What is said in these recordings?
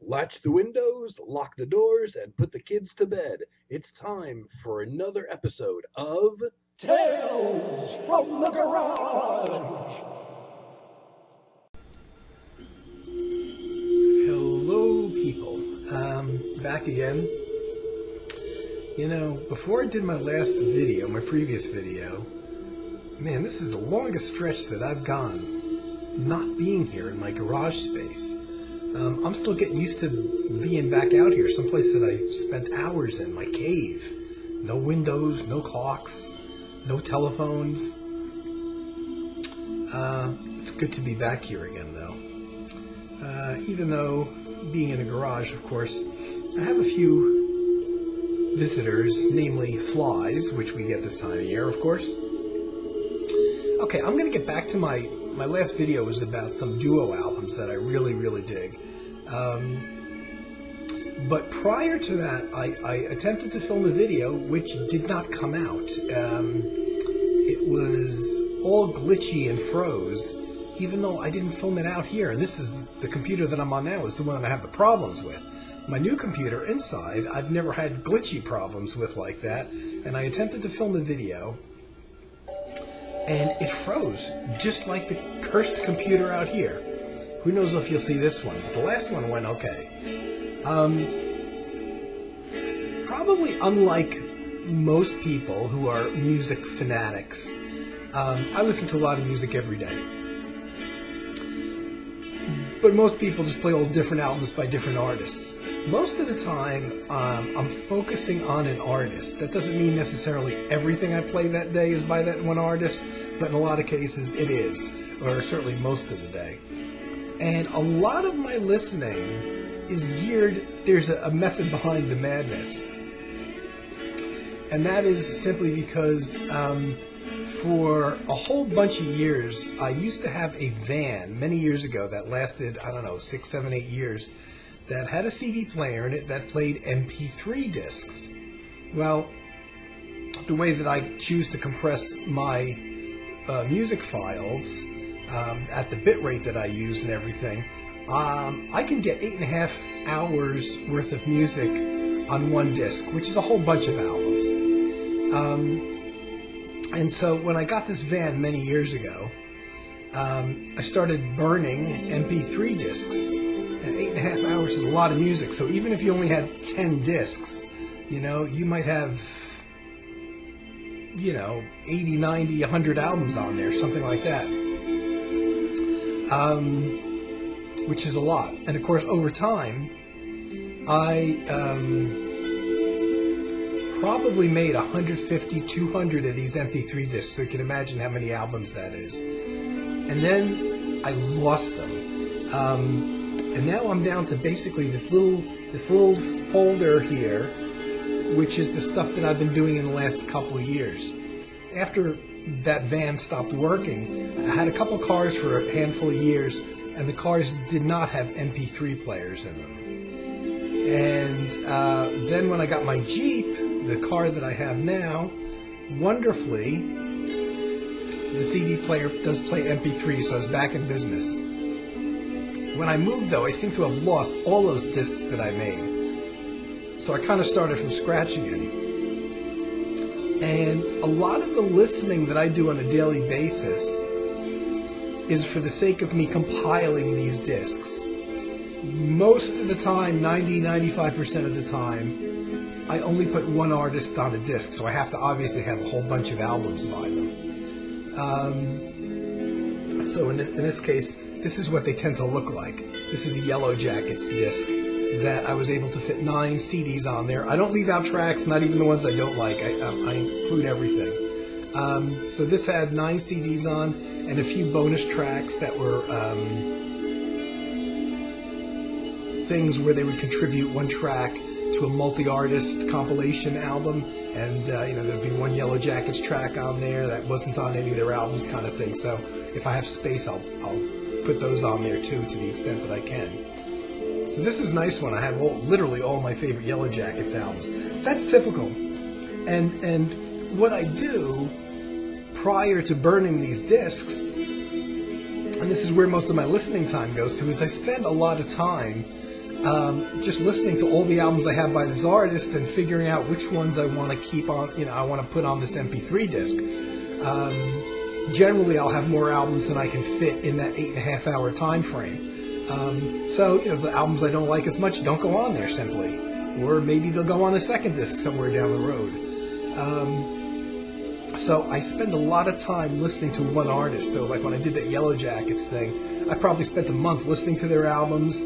Latch the windows, lock the doors, and put the kids to bed. It's time for another episode of Tales from the Garage. Hello, people. Back again. You know, before I did my last video, my previous video, man, this is the longest stretch that I've gone not being here in my garage space. I'm still getting used to being back out here, someplace that I spent hours in, my cave. No windows, no clocks, no telephones. It's good to be back here again, though. Even though being in a garage, of course, I have a few visitors, namely flies, which we get this time of year, of course. Okay, I'm going to get back to my last video was about some duo albums that I really, really dig. But prior to that, I attempted to film a video which did not come out. It was all glitchy and froze, even though I didn't film it out here. And this is the computer that I'm on now is the one that I have the problems with. My new computer inside, I've never had glitchy problems with like that. And I attempted to film a video, and it froze, just like the cursed computer out here. Who knows if you'll see this one, but the last one went okay. Probably unlike most people who are music fanatics, I listen to a lot of music every day. But most people just play all different albums by different artists. Most of the time, I'm focusing on an artist. That doesn't mean necessarily everything I play that day is by that one artist, but in a lot of cases it is, or certainly most of the day. And a lot of my listening is geared, there's a method behind the madness. And that is simply because for a whole bunch of years, I used to have a van many years ago that lasted, I don't know, 6, 7, 8 years, that had a CD player in it that played MP3 discs. Well, the way that I choose to compress my music files at the bit rate that I use and everything, I can get 8.5 hours worth of music on one disc, which is a whole bunch of albums. And so when I got this van many years ago, I started burning MP3 discs. And 8.5 hours is a lot of music. So even if you only had 10 discs, you know, you might have, 80, 90, 100 albums on there, something like that. Which is a lot. And of course, over time, I probably made 150, 200 of these MP3 discs, so you can imagine how many albums that is. And then I lost them. And now I'm down to basically this little folder here, which is the stuff that I've been doing in the last couple of years. After that van stopped working, I had a couple cars for a handful of years, and the cars did not have MP3 players in them. And then when I got my Jeep, the car that I have now, wonderfully, the CD player does play MP3, so I was back in business. When I moved, though, I seem to have lost all those discs that I made. So I kind of started from scratch again. And a lot of the listening that I do on a daily basis is for the sake of me compiling these discs. Most of the time, 90, 95% of the time, I only put one artist on a disc, so I have to obviously have a whole bunch of albums by them. So in this case, this is what they tend to look like. This is a Yellow Jackets disc that I was able to fit 9 CDs on there. I don't leave out tracks, not even the ones I don't like. I include everything. So this had 9 CDs on and a few bonus tracks that were things where they would contribute one track to a multi-artist compilation album, and there'd be one Yellow Jackets track on there that wasn't on any of their albums, kind of thing. So if I have space, I'll put those on there too, to the extent that I can. So this is a nice one. I have literally all my favorite Yellow Jackets albums. That's typical. And what I do prior to burning these discs, and this is where most of my listening time goes to, is I spend a lot of time just listening to all the albums I have by this artist and figuring out which ones I want to keep on, I want to put on this MP3 disc. Generally, I'll have more albums than I can fit in that 8.5 hour time frame. So, the albums I don't like as much don't go on there simply. Or maybe they'll go on a second disc somewhere down the road. So I spend a lot of time listening to one artist. So like when I did that Yellow Jackets thing, I probably spent a month listening to their albums,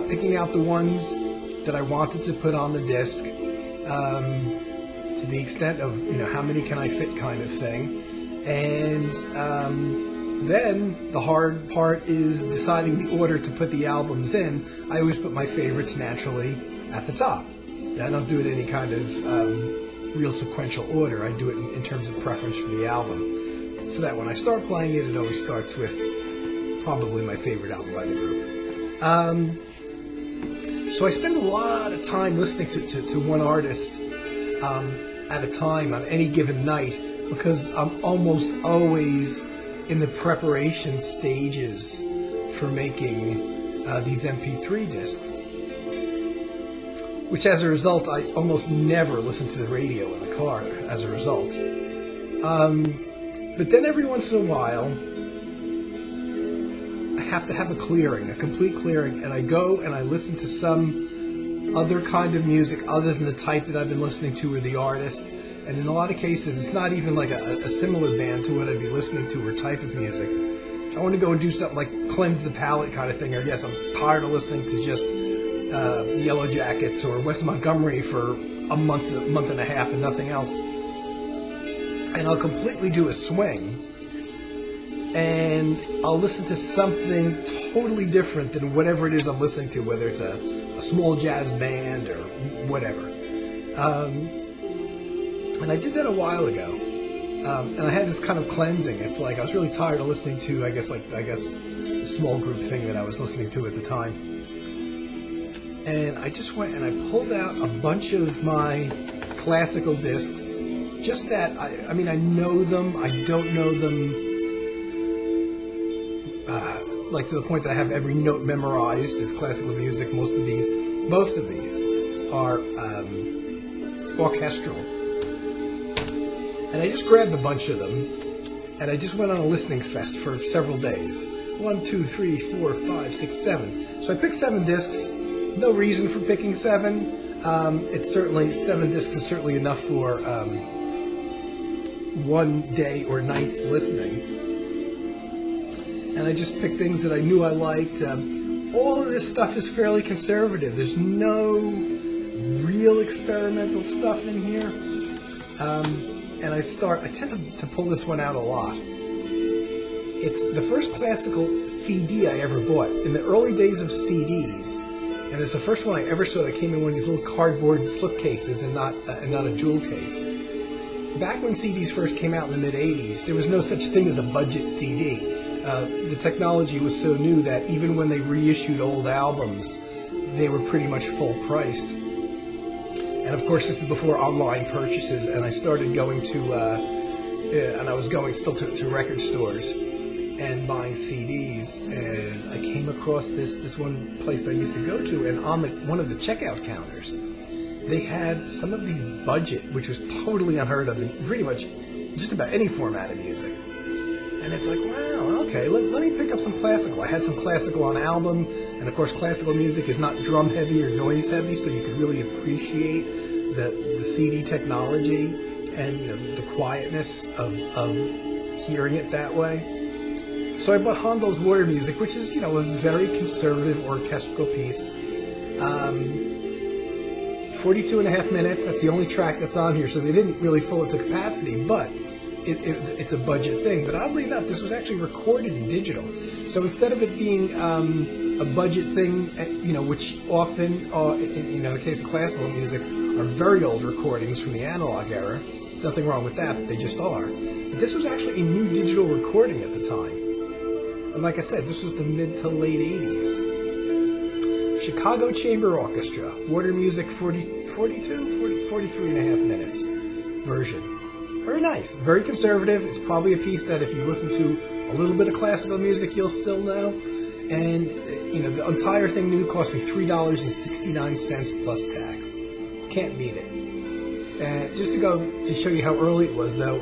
picking out the ones that I wanted to put on the disc, to the extent of, how many can I fit kind of thing. And then the hard part is deciding the order to put the albums in. I always put my favorites naturally at the top. I don't do it in any kind of real sequential order. I do it in terms of preference for the album. So that when I start playing it, it always starts with probably my favorite album by the group. So I spend a lot of time listening to one artist at a time on any given night, because I'm almost always in the preparation stages for making these MP3 discs, which as a result, I almost never listen to the radio in the car as a result. But then every once in a while, I have to have a complete clearing, and I go and I listen to some other kind of music other than the type that I've been listening to or the artist. And in a lot of cases, it's not even like a similar band to what I'd be listening to or type of music. I want to go and do something like cleanse the palate kind of thing, or yes, I'm tired of listening to just the Yellow Jackets or Wes Montgomery for a month and a half and nothing else. And I'll completely do a swing, and I'll listen to something totally different than whatever it is I'm listening to, whether it's a small jazz band or whatever. And I did that a while ago, and I had this kind of cleansing. It's like I was really tired of listening to, I guess the small group thing that I was listening to at the time. And I just went and I pulled out a bunch of my classical discs. Just that, I mean, I know them. I don't know them, like to the point that I have every note memorized. It's classical music. Most of these are orchestral. And I just grabbed a bunch of them, and I just went on a listening fest for several days. 1, 2, 3, 4, 5, 6, 7. So I picked 7 discs. No reason for picking 7. It's certainly 7 discs is certainly enough for one day or night's listening. And I just picked things that I knew I liked. All of this stuff is fairly conservative. There's no real experimental stuff in here. And I tend to pull this one out a lot. It's the first classical CD I ever bought. In the early days of CDs, and it's the first one I ever saw that came in one of these little cardboard slipcases and not a jewel case. Back when CDs first came out in the mid-'80s, there was no such thing as a budget CD. The technology was so new that even when they reissued old albums, they were pretty much full-priced. And of course, this is before online purchases, and I started going to, and I was going still to record stores and buying CDs, and I came across this one place I used to go to, and on one of the checkout counters, they had some of these budget, which was totally unheard of in pretty much just about any format of music. And it's like, wow, okay, let me pick up some classical. I had some classical on album, and of course classical music is not drum heavy or noise heavy, so you could really appreciate the CD technology and the quietness of hearing it that way. So I bought Handel's Water Music, which is a very conservative orchestral piece. 42.5 minutes. That's the only track that's on here, so they didn't really fill it to capacity, but it's a budget thing. But oddly enough, this was actually recorded in digital. So instead of it being a budget thing, which often, in the case of classical music, are very old recordings from the analog era. Nothing wrong with that, they just are. But this was actually a new digital recording at the time. And like I said, this was the mid to late 80s. Chicago Chamber Orchestra, Water Music 43.5 minutes version. Very nice, very conservative. It's probably a piece that if you listen to a little bit of classical music, you'll still know. And the entire thing new cost me $3.69 plus tax. Can't beat it. And just to show you how early it was, though,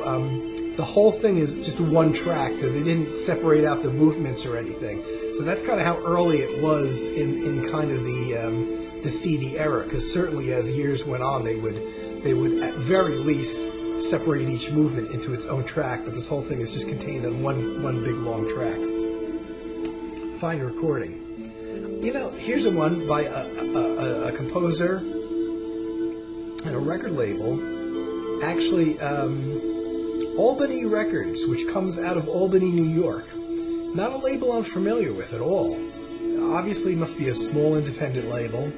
the whole thing is just one track. They didn't separate out the movements or anything. So that's kind of how early it was in kind of the CD era. Because certainly as years went on, they would at very least separate each movement into its own track. But this whole thing is just contained on one big long track. Fine recording. Here's a one by a composer and a record label. Actually, Albee Records, which comes out of Albany, New York. Not a label I'm familiar with at all. Obviously, it must be a small independent label.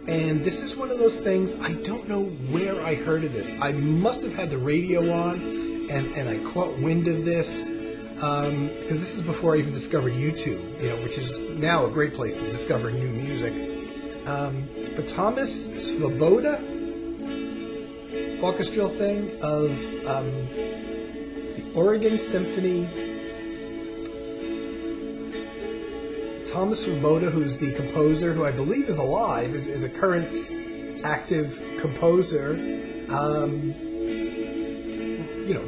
And this is one of those things, I don't know where I heard of this. I must have had the radio on, and I caught wind of this. Because this is before I even discovered YouTube, which is now a great place to discover new music. But Thomas Svoboda, orchestral thing of the Oregon Symphony. Thomas Svoboda, who's the composer, who I believe is alive, is a current active composer,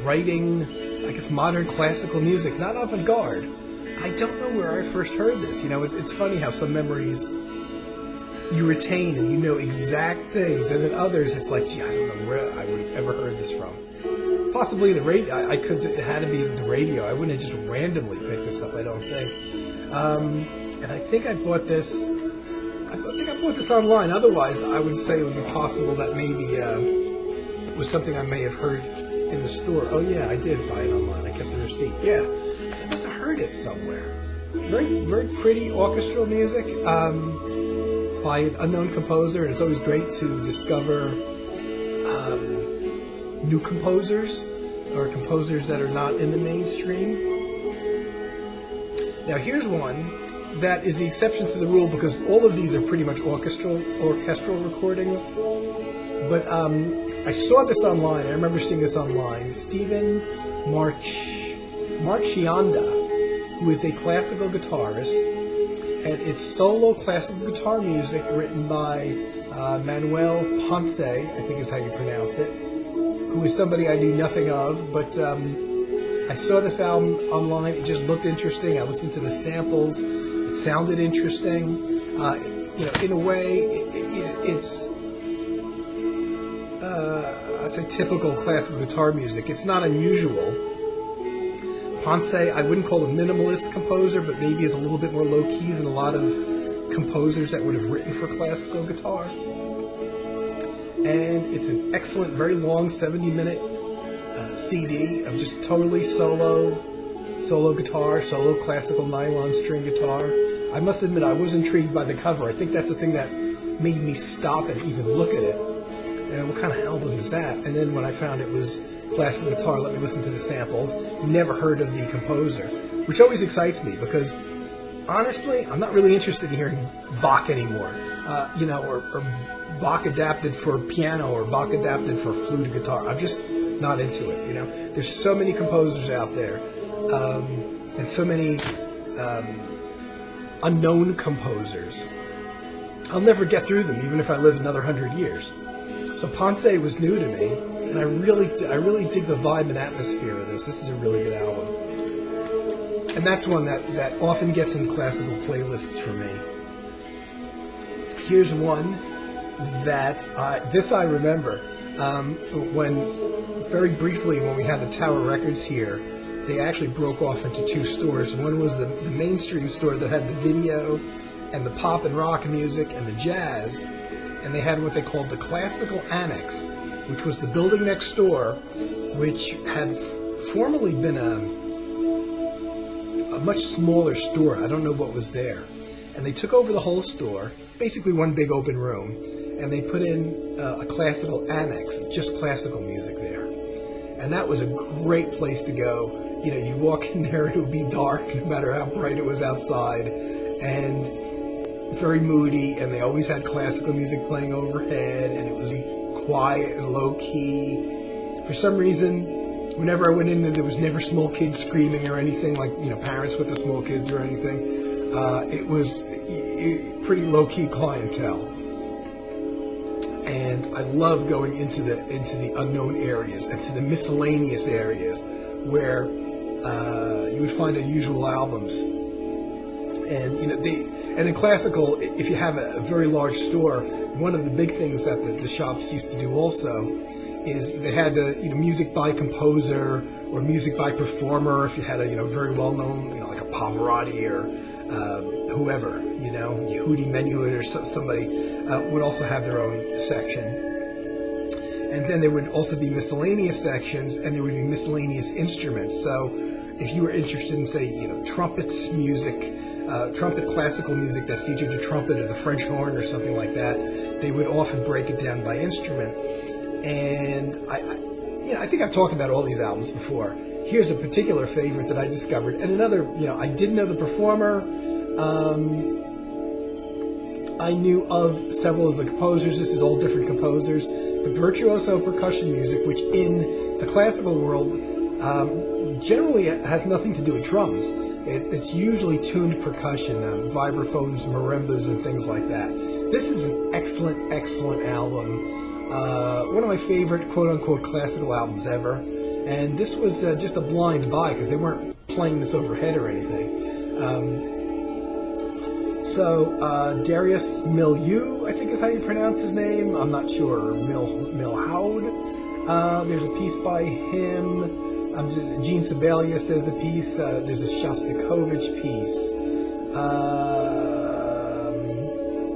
writing, I guess, modern classical music, not avant-garde. I don't know where I first heard this. It's funny how some memories you retain and you know exact things, and then others it's like, gee, I don't know where I would have ever heard this from. Possibly the radio. It had to be the radio. I wouldn't have just randomly picked this up, I don't think. And I think I bought this. I bought this online. Otherwise, I would say it would be possible that maybe it was something I may have heard in the store. Oh yeah, I did buy it online. I kept the receipt. Yeah, so I must have heard it somewhere. Very, very pretty orchestral music by an unknown composer, and it's always great to discover new composers or composers that are not in the mainstream. Now here's one that is the exception to the rule, because all of these are pretty much orchestral recordings. But I saw this online. I remember seeing this online. Stephen Marchianda, who is a classical guitarist, and it's solo classical guitar music written by Manuel Ponce, I think is how you pronounce it, who is somebody I knew nothing of, but I saw this album online. It just looked interesting. I listened to the samples. It sounded interesting. In a way, it's I say typical classical guitar music. It's not unusual. Ponce, I wouldn't call a minimalist composer, but maybe is a little bit more low-key than a lot of composers that would have written for classical guitar. And it's an excellent, very long 70-minute CD of just totally solo guitar, solo classical nylon string guitar. I must admit, I was intrigued by the cover. I think that's the thing that made me stop and even look at it. And what kind of album is that? And then when I found it was classical guitar, let me listen to the samples. Never heard of the composer, which always excites me because, honestly, I'm not really interested in hearing Bach anymore. Or Bach adapted for piano or Bach adapted for flute guitar. I'm just not into it. There's so many composers out there, and so many unknown composers. I'll never get through them, even if I live another 100 years. So Ponce was new to me, and I really dig the vibe and atmosphere of this. This is a really good album, and that's one that often gets in classical playlists for me. Here's one that I remember when very briefly when we had the Tower Records here. They actually broke off into two stores. One was the mainstream store that had the video and the pop and rock music and the jazz, and they had what they called the Classical Annex, which was the building next door, which had formerly been a much smaller store. I don't know what was there. And they took over the whole store, basically one big open room, and they put in a classical annex, just classical music there. And that was a great place to go. You walk in there, it would be dark no matter how bright it was outside, and very moody, and they always had classical music playing overhead, and it was quiet and low-key. For some reason, whenever I went in there was never small kids screaming or anything, like, parents with the small kids or anything. It was pretty low-key clientele. And I love going into the unknown areas and to the miscellaneous areas where you would find unusual albums. And and in classical, if you have a very large store, one of the big things that the shops used to do also is they had music by composer or music by performer. If you had a very well known like a Pavarotti or whoever, Yehudi Menuhin or somebody would also have their own section. And then there would also be miscellaneous sections, and there would be miscellaneous instruments. So if you were interested in, say, trumpet music, trumpet classical music that featured the trumpet or the French horn or something like that, they would often break it down by instrument. And I think I've talked about all these albums before. Here's a particular favorite that I discovered, and another, I did know the performer. I knew of several of the composers. This is all different composers. But virtuoso percussion music, which in the classical world generally has nothing to do with drums. It's usually tuned percussion, vibraphones, marimbas, and things like that. This is an excellent, excellent album. One of my favorite quote-unquote classical albums ever. And this was just a blind buy because they weren't playing this overhead or anything. So Darius Milhaud, I think is how you pronounce his name. I'm not sure. Milhaud. There's a piece by him. Gene Sibelius, there's a piece. There's a Shostakovich piece.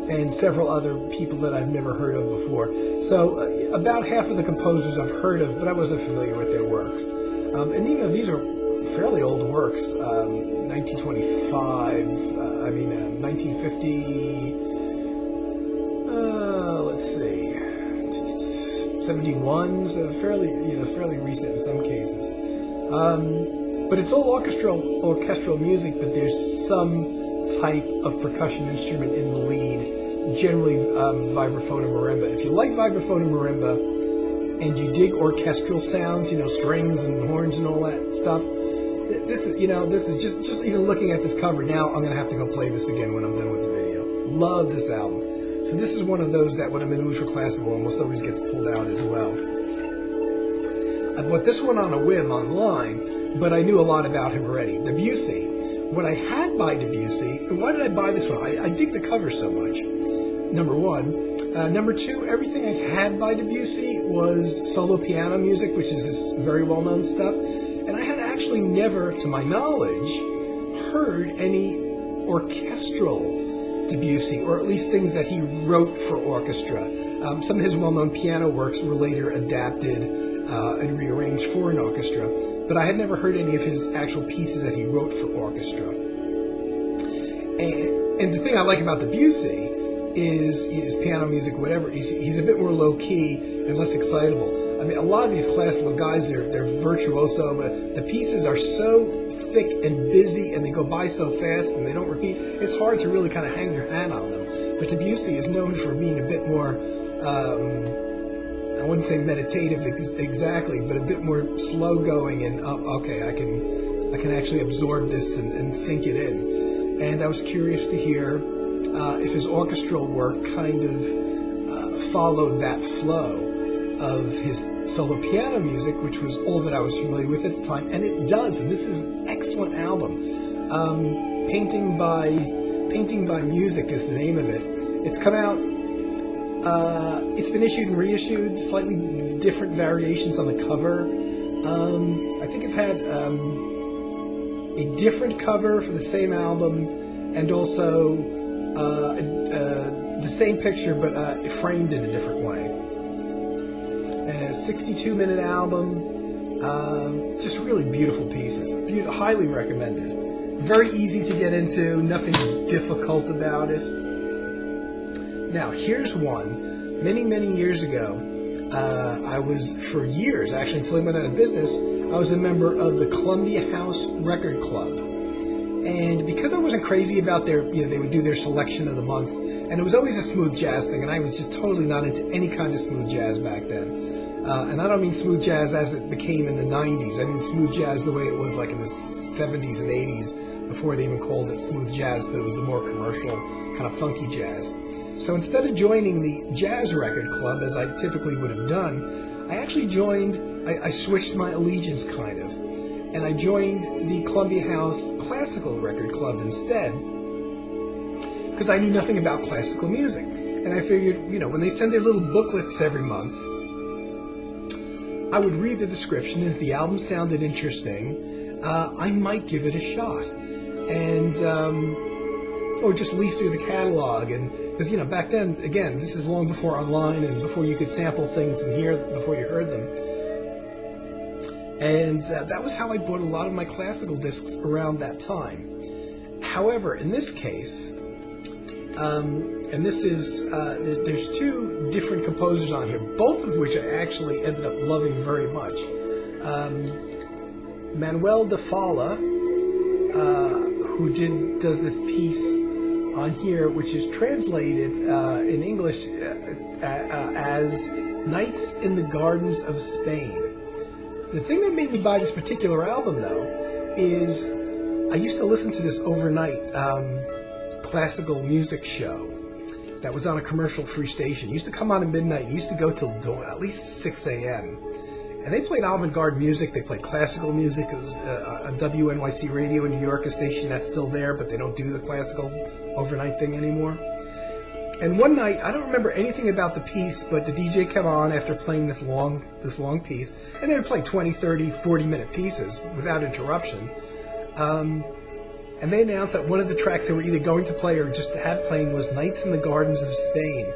And several other people that I've never heard of before. So about half of the composers I've heard of, but I wasn't familiar with their works. And these are fairly old works. 1925, 1950, let's see, 71, so fairly recent in some cases. But it's all orchestral music, but there's some type of percussion instrument in the lead, generally vibraphone and marimba. If you like vibraphone and marimba, and you dig orchestral sounds, strings and horns and all that stuff, this is just even looking at this cover now, I'm going to have to go play this again when I'm done with the video. Love this album. So this is one of those that when I'm in the mood for classical almost always gets pulled out as well. I bought this one on a whim online, but I knew a lot about him already. Debussy. What I had by Debussy, and why did I buy this one? I dig the cover so much, number one. Number two, everything I had by Debussy was solo piano music, which is this very well-known stuff. And I had actually never, to my knowledge, heard any orchestral Debussy, or at least things that he wrote for orchestra. Some of his well-known piano works were later adapted and rearranged for an orchestra, but I had never heard any of his actual pieces that he wrote for orchestra. And the thing I like about Debussy is his piano music, whatever, he's a bit more low-key and less excitable. I mean, a lot of these classical guys, they're virtuoso, but the pieces are so thick and busy, and they go by so fast, and they don't repeat. It's hard to really kind of hang your hat on them. But Debussy is known for being a bit more, I wouldn't say meditative exactly, but a bit more slow-going, and okay, I can actually absorb this and sink it in. And I was curious to hear if his orchestral work kind of followed that flow of his solo piano music, which was all that I was familiar with at the time, and it does. And this is an excellent album. Painting by Music is the name of it. It's come out. It's been issued and reissued, slightly different variations on the cover. I think it's had a different cover for the same album, and also the same picture but framed in a different way. And a 62-minute album, just really beautiful pieces. Highly recommended. Very easy to get into, nothing difficult about it. Now, here's one. Many, many years ago, I was, for years, actually, until I went out of business, I was a member of the Columbia House Record Club. And because I wasn't crazy about they would do their selection of the month, and it was always a smooth jazz thing, and I was just totally not into any kind of smooth jazz back then. And I don't mean smooth jazz as it became in the 90s. I mean smooth jazz the way it was like in the 70s and 80s, before they even called it smooth jazz, but it was the more commercial, kind of funky jazz. So instead of joining the jazz record club, as I typically would have done, I actually I switched my allegiance kind of, and I joined the Columbia House Classical Record Club instead, because I knew nothing about classical music. And I figured, when they send their little booklets every month, I would read the description, and if the album sounded interesting, I might give it a shot. And, or just leaf through the catalog. And, because, back then, again, this is long before online and before you could sample things and hear them before you heard them. And that was how I bought a lot of my classical discs around that time. However, in this case, and this is, there's two different composers on here, both of which I actually ended up loving very much. Manuel de Falla, who does this piece on here, which is translated in English as Nights in the Gardens of Spain. The thing that made me buy this particular album, though, is I used to listen to this overnight classical music show that was on a commercial-free station. It used to come on at midnight. It used to go till at least 6 a.m. And they played avant-garde music. They played classical music. It was a WNYC radio in New York, a station that's still there, but they don't do the classical overnight thing anymore. And one night, I don't remember anything about the piece, but the DJ came on after playing this long piece, and they would play 20, 30, 40-minute pieces without interruption. And they announced that one of the tracks they were either going to play or just had playing was Nights in the Gardens of Spain.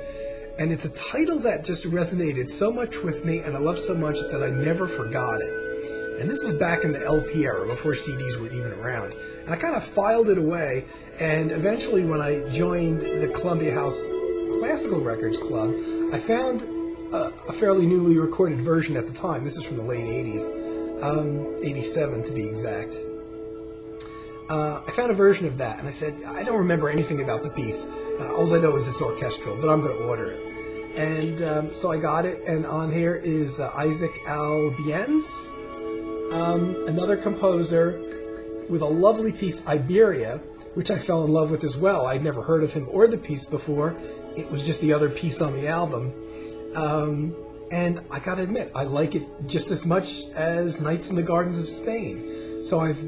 And it's a title that just resonated so much with me, and I loved so much that I never forgot it. And this is back in the LP era, before CDs were even around. And I kind of filed it away, and eventually when I joined the Columbia House Classical Records Club, I found a fairly newly recorded version at the time. This is from the late 80s, 87 to be exact. I found a version of that, and I said, I don't remember anything about the piece. All I know is it's orchestral, but I'm going to order it. And so I got it, and on here is Isaac Albien's, another composer with a lovely piece, Iberia, which I fell in love with as well. I'd never heard of him or the piece before. It was just the other piece on the album. And I got to admit, I like it just as much as Nights in the Gardens of Spain. So I've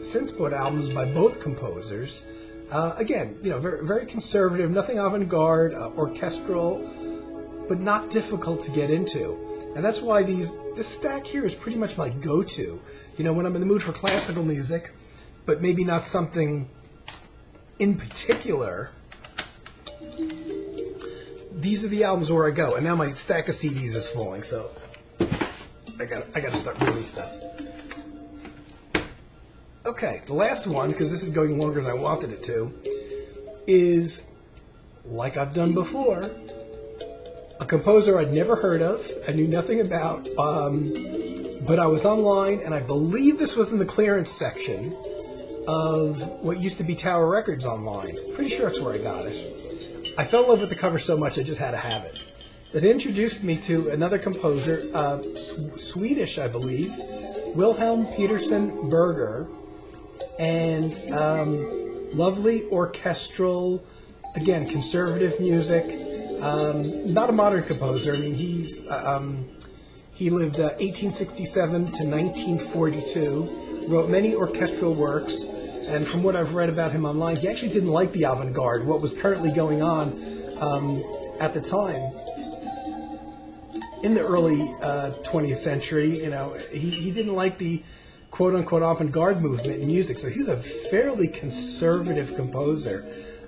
since bought albums by both composers. Again, very, very conservative, nothing avant-garde, orchestral, but not difficult to get into. And that's why this stack here is pretty much my go-to. When I'm in the mood for classical music, but maybe not something in particular, these are the albums where I go. And now my stack of CDs is falling, so I gotta start moving stuff. Okay, the last one, because this is going longer than I wanted it to, is, like I've done before, a composer I'd never heard of, I knew nothing about, but I was online, and I believe this was in the clearance section of what used to be Tower Records online. Pretty sure that's where I got it. I fell in love with the cover so much I just had to have it. It introduced me to another composer, Swedish, I believe, Wilhelm Peterson Berger, and lovely orchestral, again, conservative music. Not a modern composer. I mean, he lived 1867 to 1942, wrote many orchestral works, and from what I've read about him online, he actually didn't like the avant-garde, what was currently going on at the time. In the early 20th century, he didn't like the quote-unquote avant-garde movement in music, so he's a fairly conservative composer.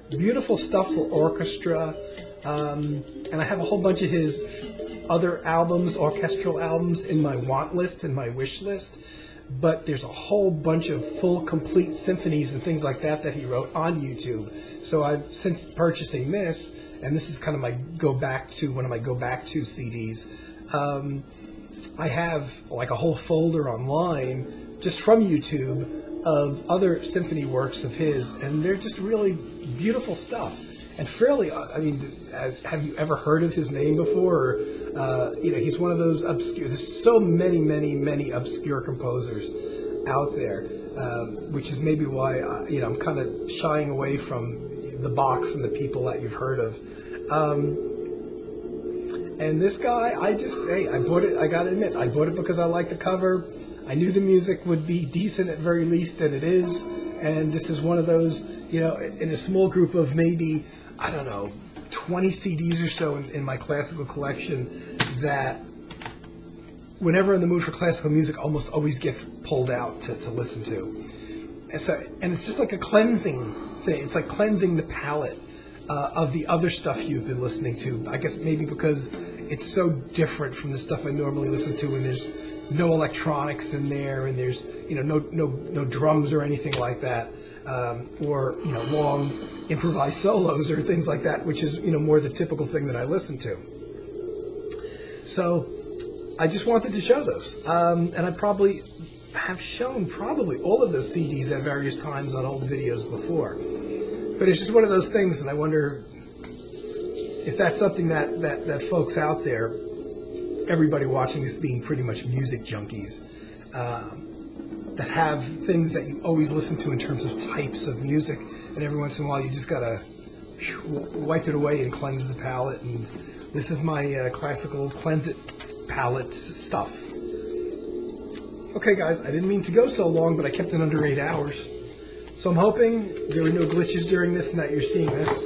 Beautiful stuff for orchestra, and I have a whole bunch of his other albums, orchestral albums, in my want list, in my wish list, but there's a whole bunch of full, complete symphonies and things like that he wrote on YouTube. So I've, since purchasing this, and this is kind of my one of my go-back-to CDs, I have like a whole folder online just from YouTube of other symphony works of his, and they're just really beautiful stuff. and fairly, I mean, have you ever heard of his name before? Or, he's one of those obscure, there's so many obscure composers out there, which is maybe why, I'm kind of shying away from the box and the people that you've heard of. And this guy, I bought it, I gotta admit, I bought it because I liked the cover. I knew the music would be decent at very least, and it is. And this is one of those, in a small group of maybe, 20 CDs or so in my classical collection that whenever in the mood for classical music almost always gets pulled out to listen to. And it's just like a cleansing thing. It's like cleansing the palate of the other stuff you've been listening to. I guess maybe because it's so different from the stuff I normally listen to, and there's no electronics in there, and there's no drums or anything like that, or long improvised solos or things like that, which is more the typical thing that I listen to. So I just wanted to show those, and I probably have shown all of those CDs at various times on old videos before. But it's just one of those things, and I wonder if that's something that folks out there, everybody watching this being pretty much music junkies, that have things that you always listen to in terms of types of music, and every once in a while you just gotta wipe it away and cleanse the palate, and this is my classical cleanse it palate stuff. Okay guys, I didn't mean to go so long, but I kept it under 8 hours. So I'm hoping there were no glitches during this and that you're seeing this.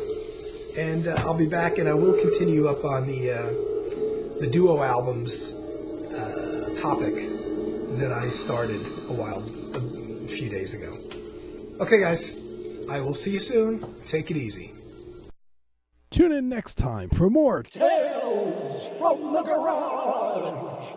And I'll be back, and I will continue up on the duo albums topic that I started a few days ago. Okay guys, I will see you soon. Take it easy. Tune in next time for more Tales from the Garage.